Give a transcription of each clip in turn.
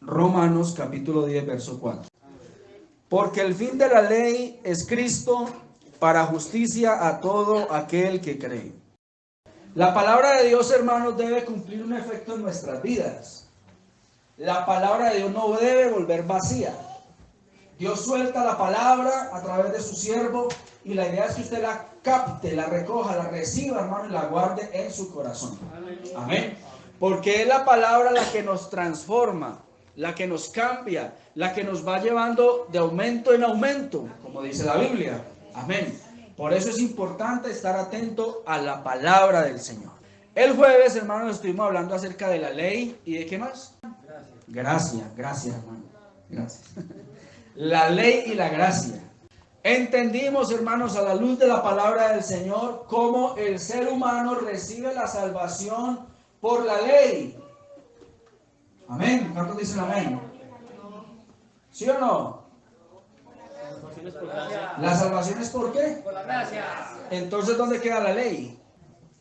Romanos capítulo 10, verso 4. Porque el fin de la ley es Cristo para justicia a todo aquel que cree. La palabra de Dios, hermanos, debe cumplir un efecto en nuestras vidas. La palabra de Dios no debe volver vacía. Dios suelta la palabra a través de su siervo y la idea es que usted la capte, la recoja, la reciba, hermano, y la guarde en su corazón. Amén. Porque es la palabra la que nos transforma, la que nos cambia, la que nos va llevando de aumento en aumento, como dice la Biblia. Amén. Por eso es importante estar atento a la palabra del Señor. El jueves, hermanos, estuvimos hablando acerca de la ley y de qué más. Gracias, hermano. Gracias. La ley y la gracia. Entendimos, hermanos, a la luz de la palabra del Señor, cómo el ser humano recibe la salvación por la ley. Amén. ¿Cuántos dicen amén? ¿Sí o no? ¿La salvación es por qué? Por la gracia. Entonces, ¿dónde queda la ley?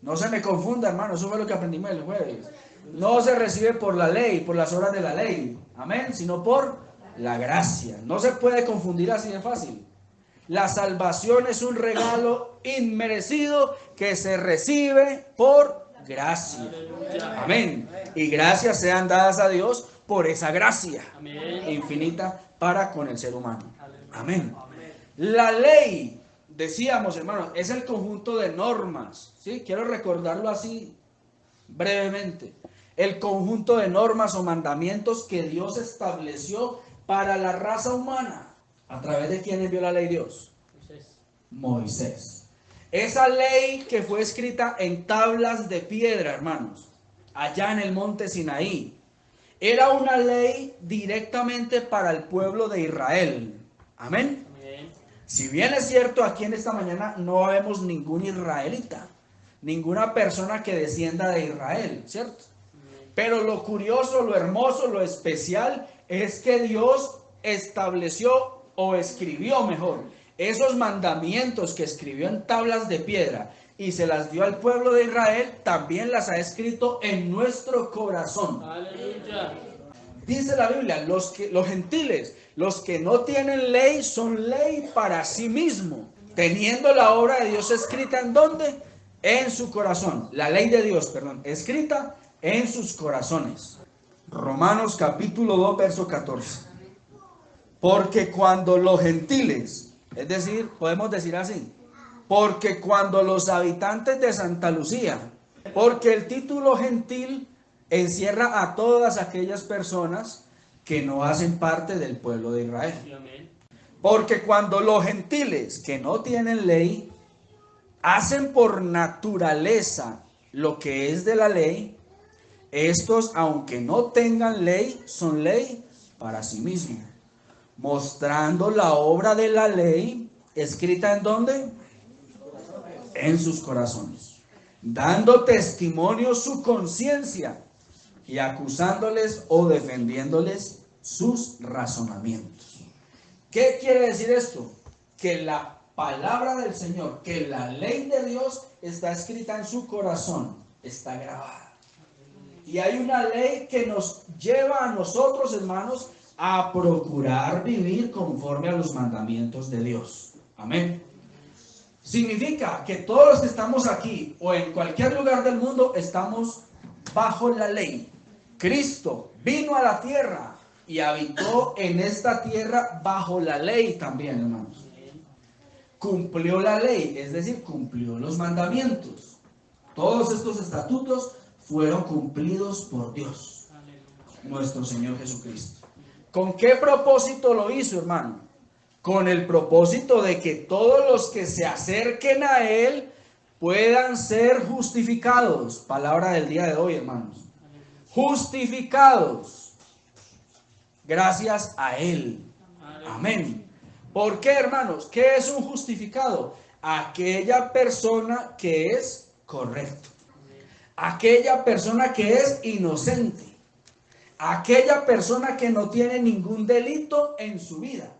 No se me confunda, hermano. Eso fue lo que aprendimos el jueves. No se recibe por la ley, por las obras de la ley. Amén. Sino por la gracia. No se puede confundir así de fácil. La salvación es un regalo inmerecido que se recibe por gracia. Amén. Y gracias sean dadas a Dios por esa gracia infinita para con el ser humano. Amén. La ley, decíamos, hermanos, es el conjunto de normas. ¿Sí? Quiero recordarlo así brevemente. El conjunto de normas o mandamientos que Dios estableció para la raza humana. ¿A través de quién envió la ley Dios? Moisés. Esa ley que fue escrita en tablas de piedra, hermanos, allá en el monte Sinaí, era una ley directamente para el pueblo de Israel. Amén. Si bien es cierto, aquí en esta mañana no vemos ningún israelita, ninguna persona que descienda de Israel, ¿cierto? Pero lo curioso, lo hermoso, lo especial es que Dios estableció o escribió mejor esos mandamientos que escribió en tablas de piedra y se las dio al pueblo de Israel, también las ha escrito en nuestro corazón. Aleluya. Dice la Biblia, los gentiles, los que no tienen ley, son ley para sí mismo, teniendo la obra de Dios escrita ¿en dónde? En su corazón. La ley de Dios, perdón, escrita en sus corazones. Romanos capítulo 2, verso 14. Porque cuando los gentiles, es decir, podemos decir así, porque cuando los habitantes de Santa Lucía, porque el título gentil encierra a todas aquellas personas que no hacen parte del pueblo de Israel. Porque cuando los gentiles que no tienen ley hacen por naturaleza lo que es de la ley, estos, aunque no tengan ley, son ley para sí mismos, mostrando la obra de la ley escrita ¿en dónde? En sus corazones, dando testimonio su conciencia y acusándoles o defendiéndoles sus razonamientos. ¿Qué quiere decir esto? Que la palabra del Señor, que la ley de Dios está escrita en su corazón, está grabada. Y hay una ley que nos lleva a nosotros, hermanos, a procurar vivir conforme a los mandamientos de Dios. Amén. Significa que todos los que estamos aquí o en cualquier lugar del mundo estamos bajo la ley. Cristo vino a la tierra y habitó en esta tierra bajo la ley también, hermanos. Cumplió la ley, es decir, cumplió los mandamientos. Todos estos estatutos fueron cumplidos por Dios, nuestro Señor Jesucristo. ¿Con qué propósito lo hizo, hermano? Con el propósito de que todos los que se acerquen a Él puedan ser justificados. Palabra del día de hoy, hermanos. Justificados gracias a Él. Amén. ¿Por qué, hermanos? ¿Qué es un justificado? Aquella persona que es correcto. Aquella persona que es inocente. Aquella persona que no tiene ningún delito en su vida.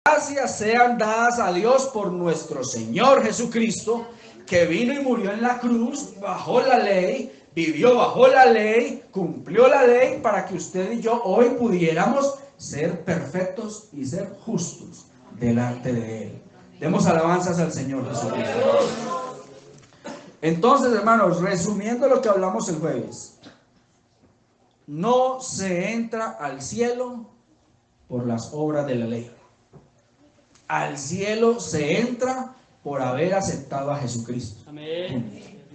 Gracias sean dadas a Dios por nuestro Señor Jesucristo, que vino y murió en la cruz, bajó la ley, vivió bajo la ley, cumplió la ley para que usted y yo hoy pudiéramos ser perfectos y ser justos delante de Él. Demos alabanzas al Señor Jesucristo. Entonces, hermanos, resumiendo lo que hablamos el jueves, no se entra al cielo por las obras de la ley. Al cielo se entra por haber aceptado a Jesucristo. Amén.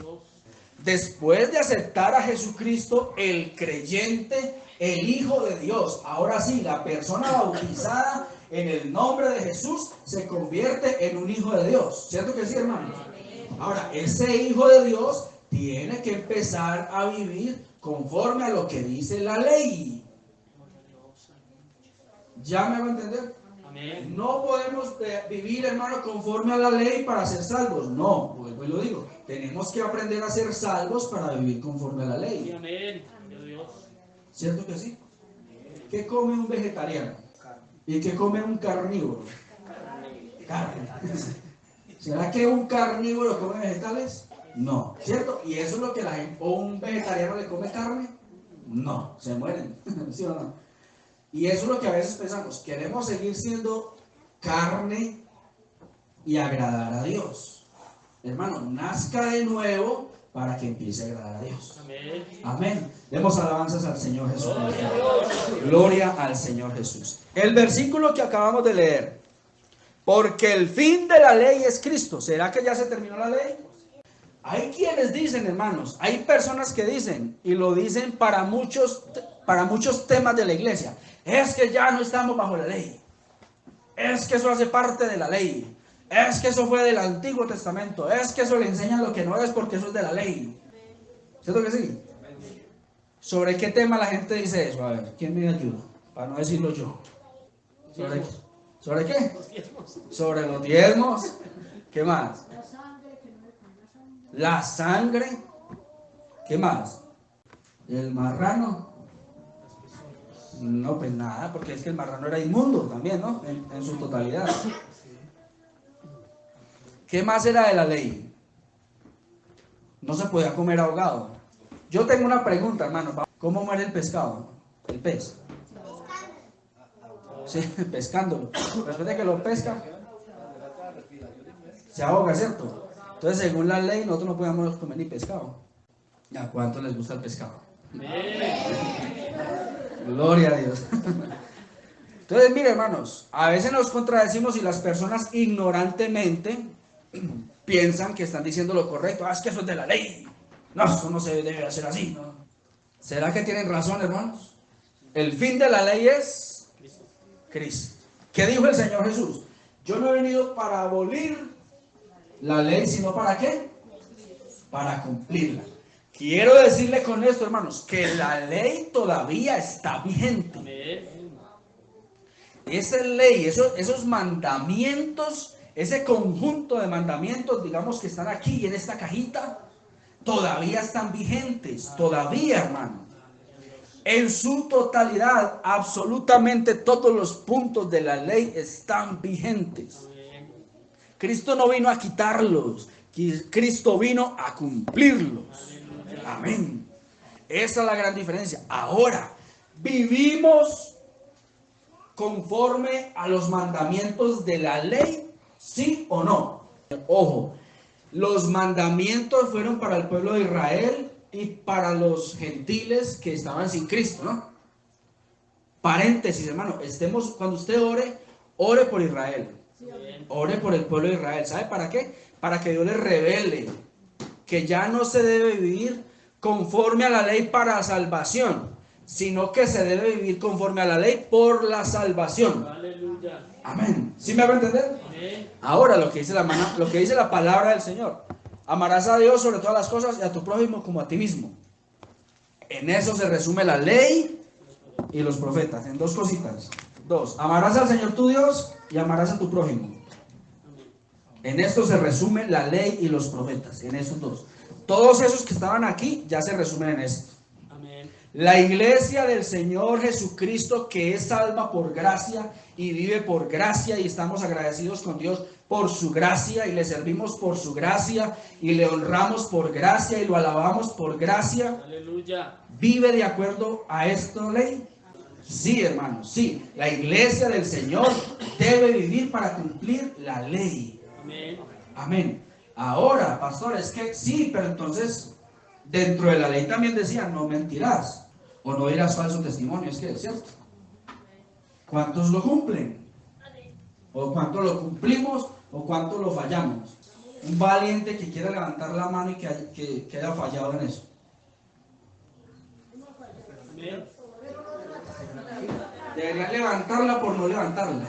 Después de aceptar a Jesucristo, el creyente, el Hijo de Dios, ahora sí, la persona bautizada en el nombre de Jesús, se convierte en un hijo de Dios. ¿Cierto que sí, hermanos? Ahora, ese Hijo de Dios tiene que empezar a vivir conforme a lo que dice la ley. ¿Ya me va a entender? Amén. No podemos vivir, hermano, conforme a la ley para ser salvos. No, vuelvo y lo digo. Tenemos que aprender a ser salvos para vivir conforme a la ley. Amén. Dios. ¿Cierto que sí? ¿Qué come un vegetariano? ¿Y qué come un carnívoro? Carne. ¿Será que un carnívoro come vegetales? No, ¿cierto? Y eso es lo que la gente, o un vegetariano le come carne, no, se mueren, ¿sí o no? Y eso es lo que a veces pensamos, queremos seguir siendo carne y agradar a Dios. Hermano, nazca de nuevo para que empiece a agradar a Dios. Amén. Amén. Demos alabanzas al Señor Jesucristo. Gloria al Señor Jesús. El versículo que acabamos de leer. Porque el fin de la ley es Cristo. ¿Será que ya se terminó la ley? Hay quienes dicen, hermanos, hay personas que dicen, y lo dicen para muchos temas de la iglesia, es que ya no estamos bajo la ley. Es que eso hace parte de la ley. Es que eso fue del Antiguo Testamento. Es que eso le enseñan lo que no es porque eso es de la ley. ¿Cierto que sí? ¿Sobre qué tema la gente dice eso? A ver, ¿quién me ayuda? Para no decirlo yo. ¿Sobre qué? Sobre los diezmos. ¿Qué más? La sangre. ¿Qué más? El marrano. No, pues nada, porque es que el marrano era inmundo también, ¿no? En su totalidad. ¿Qué más era de la ley? No se podía comer ahogado. Yo tengo una pregunta, hermano. ¿Cómo muere el pescado? El pez. Sí, pescándolo. Después de que lo pesca, se ahoga, ¿cierto? Entonces, según la ley, nosotros no podíamos comer ni pescado. ¿A cuánto les gusta el pescado? Gloria a Dios. Entonces, mire, hermanos, a veces nos contradecimos y las personas ignorantemente piensan que están diciendo lo correcto. Ah, es que eso es de la ley. No, eso no se debe hacer así, ¿no? ¿Será que tienen razón, hermanos? El fin de la ley es Cristo. ¿Qué dijo el Señor Jesús? Yo no he venido para abolir la ley, sino ¿para qué? Para cumplirla. Quiero decirle con esto, hermanos, que la ley todavía está vigente. Esa ley, esos mandamientos, ese conjunto de mandamientos, digamos, que están aquí en esta cajita, todavía están vigentes, todavía, hermano. En su totalidad, absolutamente todos los puntos de la ley están vigentes. Cristo no vino a quitarlos, Cristo vino a cumplirlos. Amén. Esa es la gran diferencia. Ahora, ¿vivimos conforme a los mandamientos de la ley? ¿Sí o no? Ojo, los mandamientos fueron para el pueblo de Israel y para los gentiles que estaban sin Cristo, ¿no? Paréntesis, hermano, cuando usted ore por Israel. Ore por el pueblo de Israel. ¿Sabe para qué? Para que Dios les revele que ya no se debe vivir conforme a la ley para salvación, sino que se debe vivir conforme a la ley por la salvación. Aleluya. Amén. ¿Sí me va a entender? Amén. Ahora lo que dice la palabra del Señor. Amarás a Dios sobre todas las cosas y a tu prójimo como a ti mismo. En eso se resume la ley y los profetas, en dos cositas. Dos, amarás al Señor tu Dios y amarás a tu prójimo. En esto se resume la ley y los profetas, en esos dos. Todos esos que estaban aquí ya se resumen en esto. Amén. La iglesia del Señor Jesucristo, que es salva por gracia y vive por gracia, y estamos agradecidos con Dios por su gracia y le servimos por su gracia y le honramos por gracia y lo alabamos por gracia. Aleluya. ¿Vive de acuerdo a esta ley? Sí, hermanos, sí. La iglesia del Señor debe vivir para cumplir la ley. Amén. Amén. Ahora, pastor, es que sí, pero entonces dentro de la ley también decía, no mentirás o no dirás falso testimonio, es que es cierto. ¿Cuántos lo cumplen? ¿O cuántos lo cumplimos o cuántos lo fallamos? Un valiente que quiera levantar la mano y que haya fallado en eso. Amén. Deberían levantarla por no levantarla.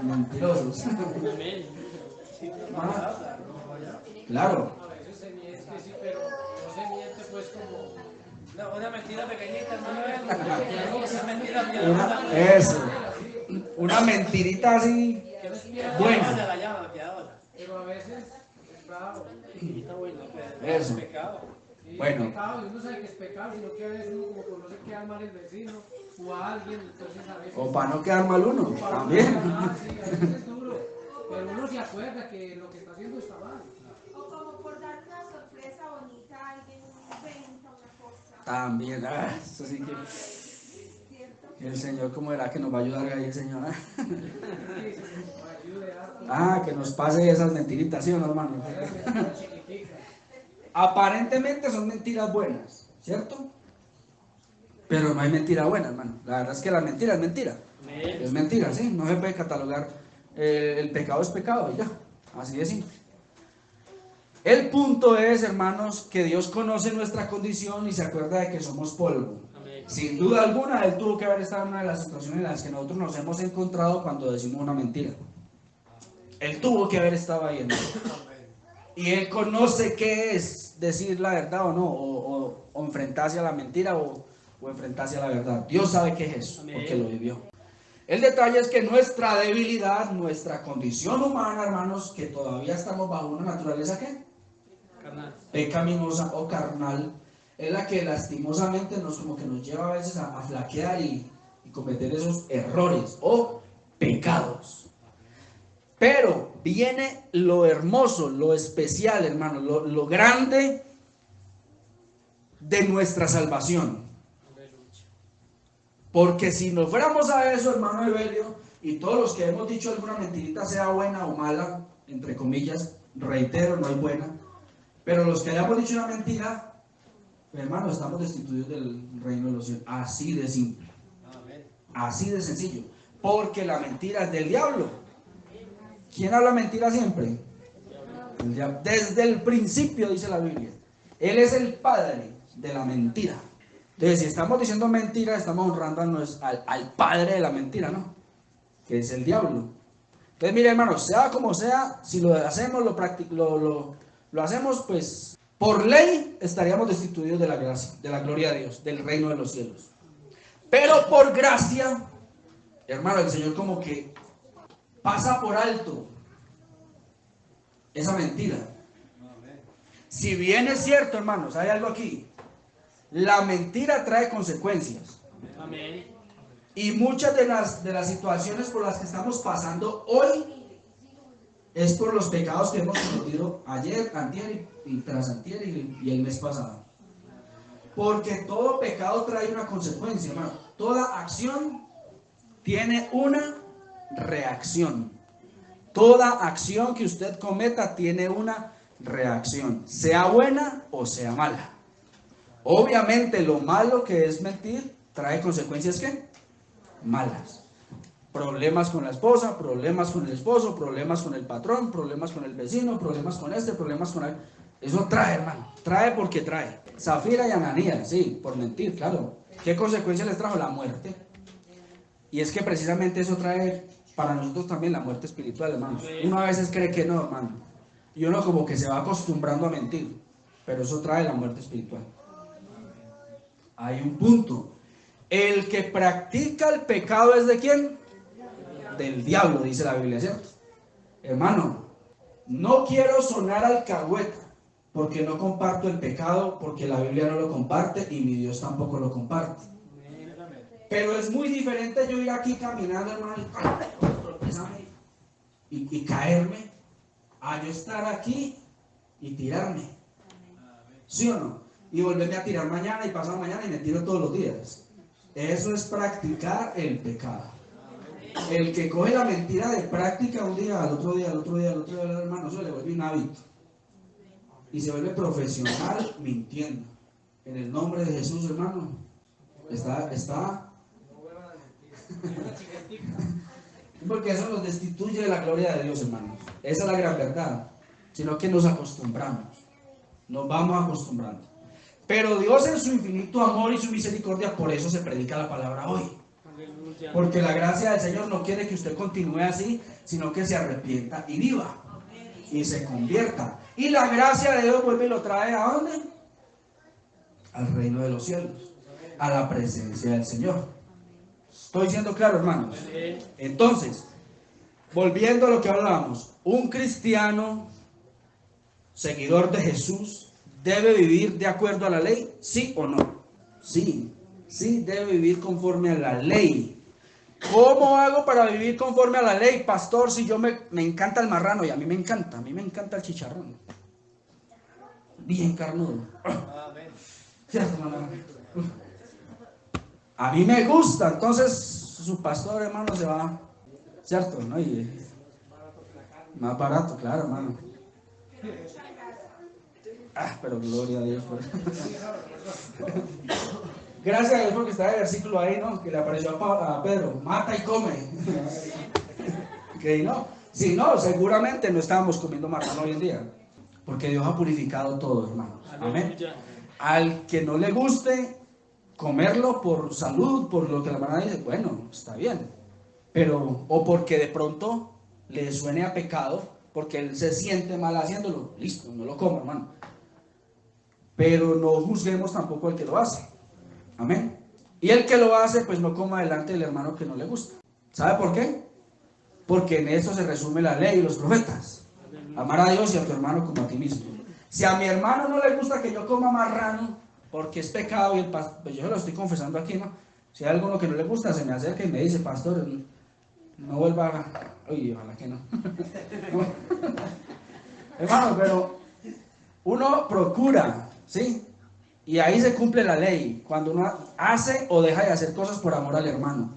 Mentirosos. Amén. Ah, claro. A veces se miente, sí, pero no se miente pues como una mentira pequeñita, hermano. Una mentira piadosa. Eso. Una mentirita así. Que no es piadosa, Buena. la llama piadosa. Pero a veces es bravo. Está bueno. Es Eso. pecado. Sí, Bueno. es pecado, y uno sabe que es pecado, sino que a veces uno como conoce que al mal el vecino o a alguien, entonces a veces... O para no quedar mal uno, también. Ah, sí, a veces es duro, pero uno se acuerda que lo que está haciendo está mal. O como por dar una sorpresa bonita a alguien, un evento, una cosa. También, eso sí ¿Cierto? que el Señor, ¿cómo verá que nos va a ayudar ahí el Señor? Sí, sí, ayude harto. Que nos pase esas mentiritas, ¿sí o no, hermano? Chiquitica. Aparentemente son mentiras buenas, ¿cierto? Pero no hay mentira buena, hermano. La verdad es que la mentira es mentira. Amén. Es mentira, ¿sí? No se puede catalogar. El pecado es pecado y ya. Así de simple. El punto es, hermanos, que Dios conoce nuestra condición y se acuerda de que somos polvo. Amén. Sin duda alguna, Él tuvo que haber estado en una de las situaciones en las que nosotros nos hemos encontrado cuando decimos una mentira. Él tuvo que haber estado ahí, hermano. Y Él conoce qué es decir la verdad o no, o enfrentarse a la mentira o enfrentarse a la verdad. Dios sabe qué es eso, Amén. porque lo vivió. El detalle es que nuestra debilidad, nuestra condición humana, hermanos, que todavía estamos bajo una naturaleza, ¿qué? Carnal. Pecaminosa o carnal, es la que lastimosamente como que nos lleva a veces a flaquear y cometer esos errores o pecados. Pero viene lo hermoso, lo especial, hermano, lo grande de nuestra salvación. Porque si nos fuéramos a eso, hermano Evelio, y todos los que hemos dicho alguna mentirita, sea buena o mala, entre comillas, reitero, no hay buena, pero los que hayamos dicho una mentira, hermano, estamos destituidos del reino de los cielos. Así de simple. Así de sencillo. Porque la mentira es del diablo. ¿Quién habla mentira siempre? El diablo. Desde el principio, dice la Biblia. Él es el padre de la mentira. Entonces, si estamos diciendo mentira, estamos honrando al padre de la mentira, ¿no? Que es el diablo. Entonces, mire, hermano, sea como sea, si lo hacemos, lo hacemos, pues, por ley, estaríamos destituidos de la gracia, de la gloria de Dios, del reino de los cielos. Pero por gracia, hermano, el Señor como que pasa por alto esa mentira. Si bien es cierto, hermanos, hay algo aquí. La mentira trae consecuencias. Amén. Y muchas de las situaciones por las que estamos pasando hoy es por los pecados que hemos cometido ayer, antier y tras antier y el mes pasado. Porque todo pecado trae una consecuencia, hermano. Toda acción tiene una reacción. Toda acción que usted cometa tiene una reacción, sea buena o sea mala. Obviamente lo malo que es mentir trae consecuencias ¿qué? Malas. Problemas con la esposa, problemas con el esposo, problemas con el patrón, problemas con el vecino, problemas con problemas con el... Eso trae, hermano. Trae porque trae. Zafira y Ananías, sí, por mentir, claro. ¿Qué consecuencias les trajo? La muerte. Y es que precisamente eso trae para nosotros también la muerte espiritual, hermano. Uno a veces cree que no, hermano. Y uno como que se va acostumbrando a mentir. Pero eso trae la muerte espiritual. Hay un punto. El que practica el pecado es ¿de quién? Del diablo, dice la Biblia, ¿cierto? Hermano, no quiero sonar alcahueta, porque no comparto el pecado, porque la Biblia no lo comparte y mi Dios tampoco lo comparte. Pero es muy diferente yo ir aquí caminando, hermano, y caerme, a yo estar aquí y tirarme. ¿Sí o no? Y volverme a tirar mañana y pasado mañana y me tiro todos los días. Eso es practicar el pecado. El que coge la mentira de práctica un día, al otro día, al otro día, al otro día, hermano, eso le vuelve un hábito. Y se vuelve profesional mintiendo. En el nombre de Jesús, hermano, está. Porque eso nos destituye de la gloria de Dios, hermano. Esa es la gran verdad. Sino que nos acostumbramos. Nos vamos acostumbrando. Pero Dios en su infinito amor y su misericordia, por eso se predica la palabra hoy. Aleluya. Porque la gracia del Señor no quiere que usted continúe así, sino que se arrepienta y viva. Y se convierta. Y la gracia de Dios vuelve y lo trae ¿a dónde? Al reino de los cielos. A la presencia del Señor. Estoy siendo claro, hermanos. Entonces, volviendo a lo que hablábamos, un cristiano, seguidor de Jesús, ¿debe vivir de acuerdo a la ley? ¿Sí o no? Sí, sí debe vivir conforme a la ley. ¿Cómo hago para vivir conforme a la ley, pastor? Si yo me encanta el marrano y a mí me encanta el chicharrón. Bien carnudo. ¿Cierto, hermano? A mí me gusta, entonces su pastor, hermano, se va, ¿cierto? ¿No? Y más barato, claro, hermano. Pero gloria a Dios por eso. Gracias a Dios porque está el versículo ahí, ¿no? Que le apareció a Pedro, mata y come. Que no, si no, seguramente no estábamos comiendo marrano hoy en día, porque Dios ha purificado todo, hermanos. Amén. Al que no le guste comerlo por salud, por lo que la hermana dice, bueno, está bien, pero, o porque de pronto le suene a pecado, porque él se siente mal haciéndolo, listo, no lo coma, hermano. Pero no juzguemos tampoco al que lo hace. Amén. Y el que lo hace, pues no coma delante del hermano que no le gusta. ¿Sabe por qué? Porque en eso se resume la ley y los profetas. Amar a Dios y a tu hermano como a ti mismo. Si a mi hermano no le gusta que yo coma marrano, porque es pecado, y el pastor, pues yo lo estoy confesando aquí, ¿no? Si hay alguno que no le gusta, se me acerca y me dice, pastor, no vuelva a... Uy, ojalá que no. Hermano, pero uno procura, ¿sí? Y ahí se cumple la ley, cuando uno hace o deja de hacer cosas por amor al hermano.